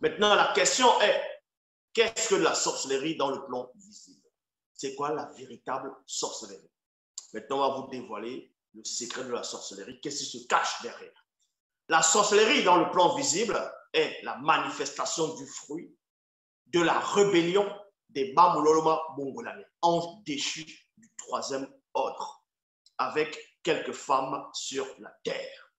Maintenant, la question est, qu'est-ce que la sorcellerie dans le plan visible? C'est quoi la véritable sorcellerie? Maintenant, on va vous dévoiler le secret de la sorcellerie. Qu'est-ce qui se cache derrière? La sorcellerie dans le plan visible est la manifestation du fruit de la rébellion des Bamuloloma Bongolane, anges déchus du troisième ordre, avec quelques femmes sur la terre.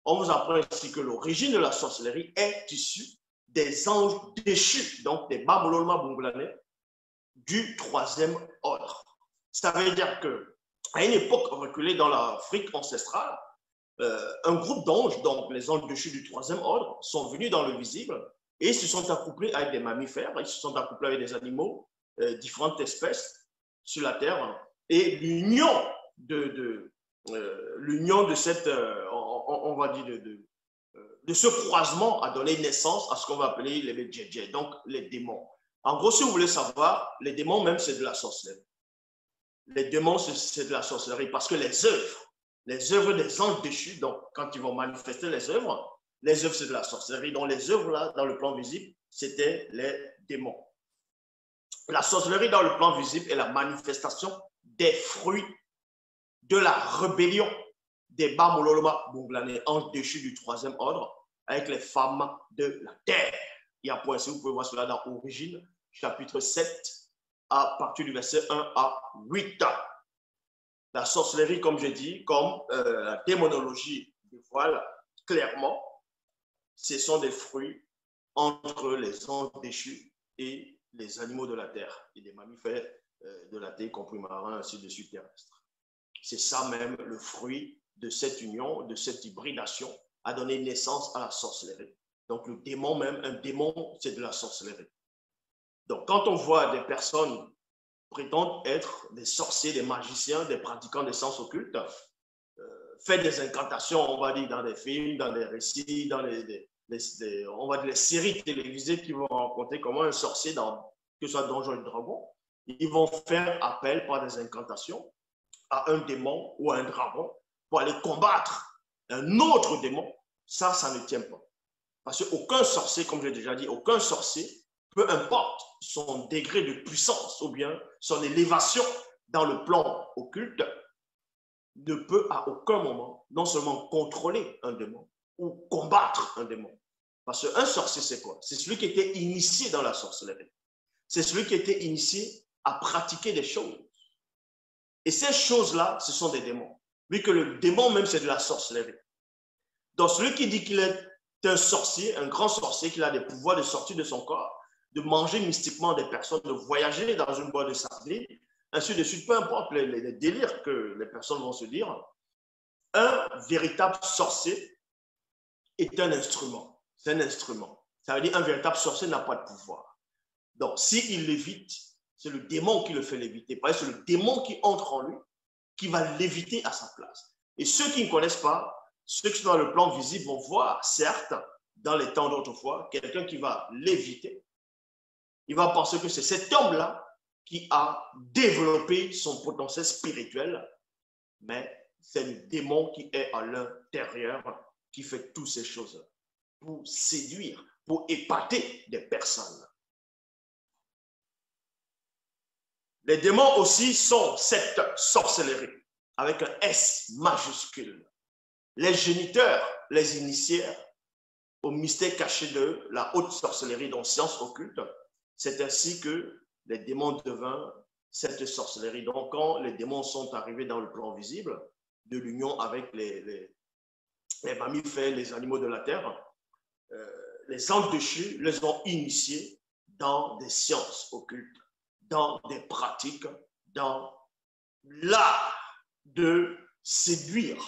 On vous apprend ici que l'origine de la sorcellerie est issue des anges déchus, donc des Bamuloloma Bongolane, du troisième ordre. Ça veut dire qu'à une époque reculée dans l'Afrique ancestrale, un groupe d'anges, donc les anges déchus du troisième ordre, sont venus dans le visible et se sont accouplés avec des mammifères, ils se sont accouplés avec des animaux, différentes espèces sur la terre. Et l'union de cette, on va dire, de ce croisement a donné naissance à ce qu'on va appeler les Medjedje, donc les démons. En gros, si vous voulez savoir, les démons même, c'est de la sorcellerie. Les démons, c'est de la sorcellerie parce que les œuvres des anges déchus, donc quand ils vont manifester les œuvres, c'est de la sorcellerie. Donc les œuvres là, dans le plan visible, c'était les démons. La sorcellerie dans le plan visible est la manifestation des fruits de la rébellion des Bamuloloma Bongolane, anges déchus du troisième ordre, avec les femmes de la terre. Il y a point C, vous pouvez voir cela dans Origine, chapitre 7, à partir du verset 1 à 8. La sorcellerie, comme je dis, comme la démonologie dévoile clairement, ce sont des fruits entre les anges déchus et les animaux de la terre, et les mammifères de la terre, y compris marins, ainsi de suite terrestres. C'est ça même le fruit de cette union, de cette hybridation, a donné naissance à la sorcellerie. Donc le démon même, un démon, c'est de la sorcellerie. Donc quand on voit des personnes prétendent être des sorciers, des magiciens, des pratiquants des sciences occultes, faire des incantations, on va dire, dans des films, dans des récits, dans on va dire les séries télévisées qui vont raconter comment un sorcier, que ce soit Donjons et Dragons, ils vont faire appel par des incantations à un démon ou à un dragon pour aller combattre un autre démon. Ça ne tient pas. Parce qu'aucun sorcier, comme j'ai déjà dit, aucun sorcier, peu importe son degré de puissance ou bien son élévation dans le plan occulte, ne peut à aucun moment non seulement contrôler un démon ou combattre un démon. Parce qu'un sorcier, c'est quoi? C'est celui qui était initié dans la sorcellerie. C'est celui qui était initié à pratiquer des choses. Et ces choses-là, ce sont des démons. Vu que le démon même, c'est de la sorcellerie. Donc, celui qui dit qu'il est un sorcier, un grand sorcier, qu'il a des pouvoirs de sortir de son corps, de manger mystiquement des personnes, de voyager dans une boîte de sardines, ainsi de suite, peu importe les délires que les personnes vont se dire, un véritable sorcier est un instrument. C'est un instrument. Ça veut dire qu'un véritable sorcier n'a pas de pouvoir. Donc, s'il l'évite, c'est le démon qui le fait l'éviter. Parce que c'est le démon qui entre en lui, qui va l'éviter à sa place. Et ceux qui ne connaissent pas, ceux qui sont dans le plan visible vont voir, certes, dans les temps d'autrefois, quelqu'un qui va l'éviter. Il va penser que c'est cet homme-là qui a développé son potentiel spirituel, mais c'est le démon qui est à l'intérieur qui fait toutes ces choses pour séduire, pour épater des personnes. Les démons aussi sont cette sorcellerie, avec un S majuscule. Les géniteurs, les initièrent au mystère caché de la haute sorcellerie, donc science occulte. C'est ainsi que les démons devinrent cette sorcellerie. Donc, quand les démons sont arrivés dans le plan visible de l'union avec les mammifères, les animaux de la terre, les anges déchus les ont initiés dans des sciences occultes, dans des pratiques, dans l'art de séduire,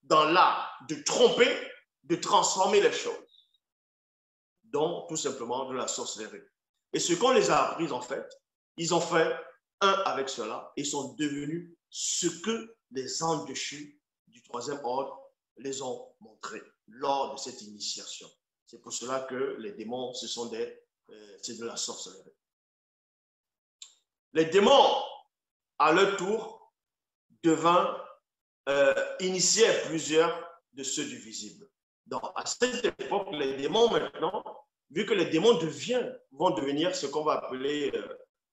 dans l'art de tromper, de transformer les choses. Donc, tout simplement de la sorcellerie. Et ce qu'on les a appris, en fait, ils ont fait un avec cela et sont devenus ce que les anges déchus du troisième ordre les ont montré lors de cette initiation. C'est pour cela que les démons, c'est de la sorcellerie. Les démons, à leur tour, initièrent plusieurs de ceux du visible. Donc, à cette époque, les démons, maintenant, vu que les démons vont devenir ce qu'on va appeler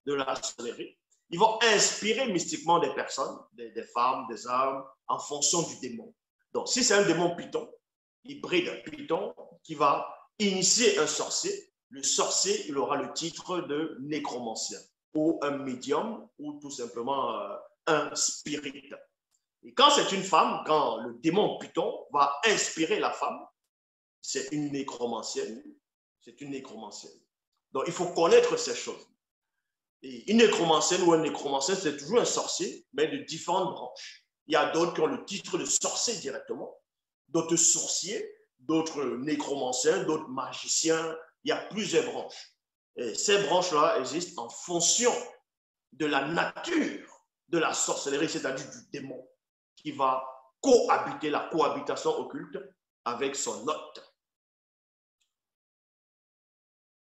de la sorcellerie, ils vont inspirer mystiquement des personnes, des femmes, des hommes, en fonction du démon. Donc, si c'est un démon python, hybride python, qui va initier un sorcier, le sorcier, il aura le titre de nécromancien, ou un médium, ou tout simplement un spirit. Et quand c'est une femme, quand le démon python va inspirer la femme, c'est une nécromancienne. C'est une nécromancienne. Donc, il faut connaître ces choses. Et une nécromancienne ou un nécromancien, c'est toujours un sorcier, mais de différentes branches. Il y a d'autres qui ont le titre de sorcier directement, d'autres sorciers, d'autres nécromanciens, d'autres magiciens. Il y a plusieurs branches. Et ces branches-là existent en fonction de la nature de la sorcellerie, c'est-à-dire du démon, qui va cohabiter, la cohabitation occulte avec son hôte.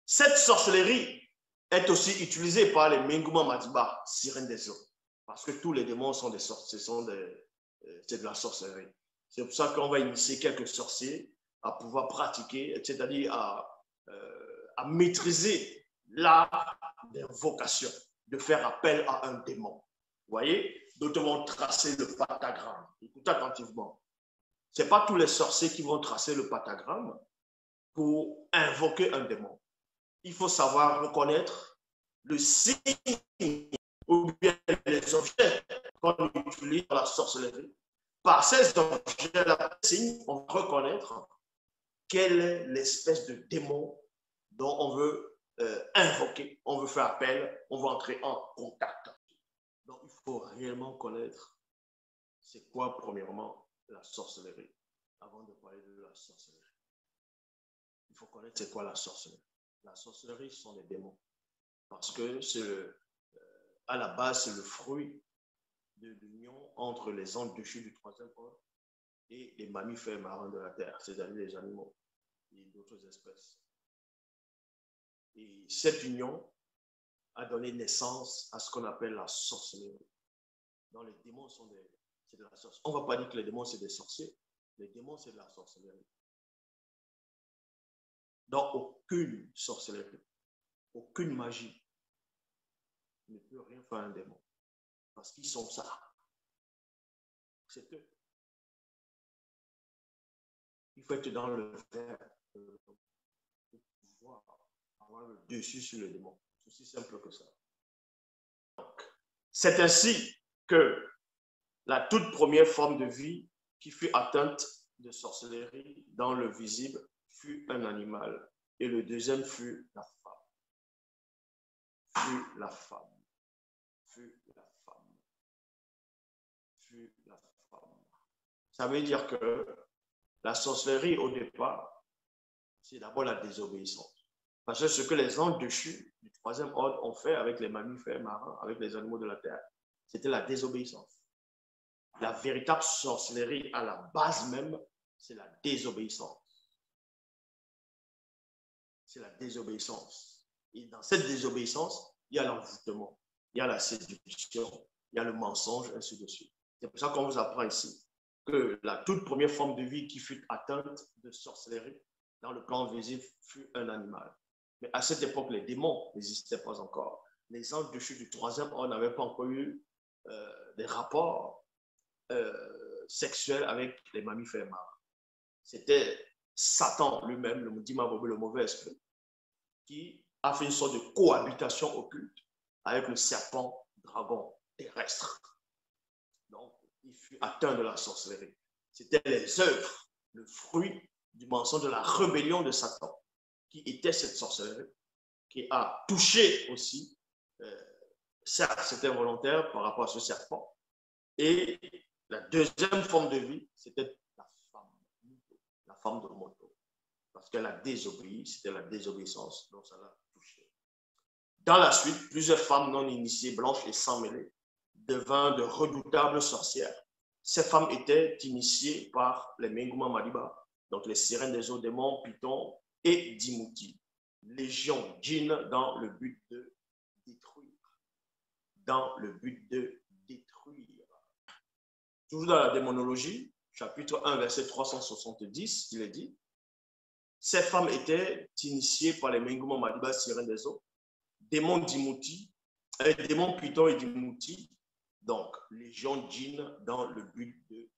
Cette sorcellerie est aussi utilisée par les Menguma Madiba, sirènes des eaux, parce que tous les démons sont des sorciers, c'est de la sorcellerie. C'est pour ça qu'on va initier quelques sorciers à pouvoir pratiquer, c'est-à-dire à maîtriser l'art d'invocation, de faire appel à un démon. Vous voyez, d'autres vont tracer le pentagramme. Écoutez attentivement. Ce n'est pas tous les sorciers qui vont tracer le pentagramme pour invoquer un démon. Il faut savoir reconnaître le signe ou bien les objets qu'on utilise dans la sorcellerie. Par ces objets-là, on va reconnaître quelle est l'espèce de démon dont on veut invoquer, on veut faire appel, on veut entrer en contact. Donc, il faut réellement connaître c'est quoi, premièrement, la sorcellerie, avant de parler de la sorcellerie. Il faut connaître c'est quoi la sorcellerie. La sorcellerie, ce sont des démons. Parce que à la base, c'est le fruit de l'union entre les anges déchus du troisième ordre et les mammifères marins de la terre, c'est-à-dire les animaux et d'autres espèces. Et cette union a donné naissance à ce qu'on appelle la sorcellerie. Donc les démons c'est de la sorcellerie. On ne va pas dire que les démons, c'est des sorciers. Les démons, c'est de la sorcellerie. Donc aucune sorcellerie, aucune magie ne peut rien faire un démon. Parce qu'ils sont ça. C'est eux. Il faut être dans le verre pour pouvoir avoir le dessus sur le démon. C'est aussi simple que ça. C'est ainsi que la toute première forme de vie qui fut atteinte de sorcellerie dans le visible fut un animal. Et le deuxième fut la femme. Fut la femme. Fut la femme. Fut la femme. Ça veut dire que la sorcellerie, au départ, c'est d'abord la désobéissance. Parce que ce que les anges déchus du troisième ordre ont fait avec les mammifères marins, avec les animaux de la terre, c'était la désobéissance. La véritable sorcellerie, à la base même, c'est la désobéissance. C'est la désobéissance. Et dans cette désobéissance, il y a l'envoûtement, il y a la séduction, il y a le mensonge, ainsi de suite. C'est pour ça qu'on vous apprend ici que la toute première forme de vie qui fut atteinte de sorcellerie dans le plan visible fut un animal. Mais à cette époque, les démons n'existaient pas encore. Les anges déchus du troisième ordre n'avaient pas encore eu des rapports sexuels avec les mammifères marins. C'était Satan lui-même, le mauvais esprit, qui a fait une sorte de cohabitation occulte avec le serpent dragon terrestre. Donc, il fut atteint de la sorcellerie. C'était les œuvres, le fruit du mensonge, de la rébellion de Satan, qui était cette sorcellerie, qui a touché aussi, certes, c'était volontaire par rapport à ce serpent. Et la deuxième forme de vie, c'était la femme de Moto. Parce qu'elle a désobéi, c'était la désobéissance, donc ça l'a touché. Dans la suite, plusieurs femmes non initiées, blanches et sans mêlée, devinrent de redoutables sorcières. Ces femmes étaient initiées par les Menguma Madiba, donc les sirènes des eaux, démons, pythons et Dimouti. Légion, djinn, dans le but de détruire. Dans le but de détruire. Toujours dans la démonologie, chapitre 1, verset 370, il est dit Ces femmes étaient initiées par les Mengumo Madiba Sirène des eaux, démons d'Imouti, démons Python et d'Imouti, donc légion djinn dans le but de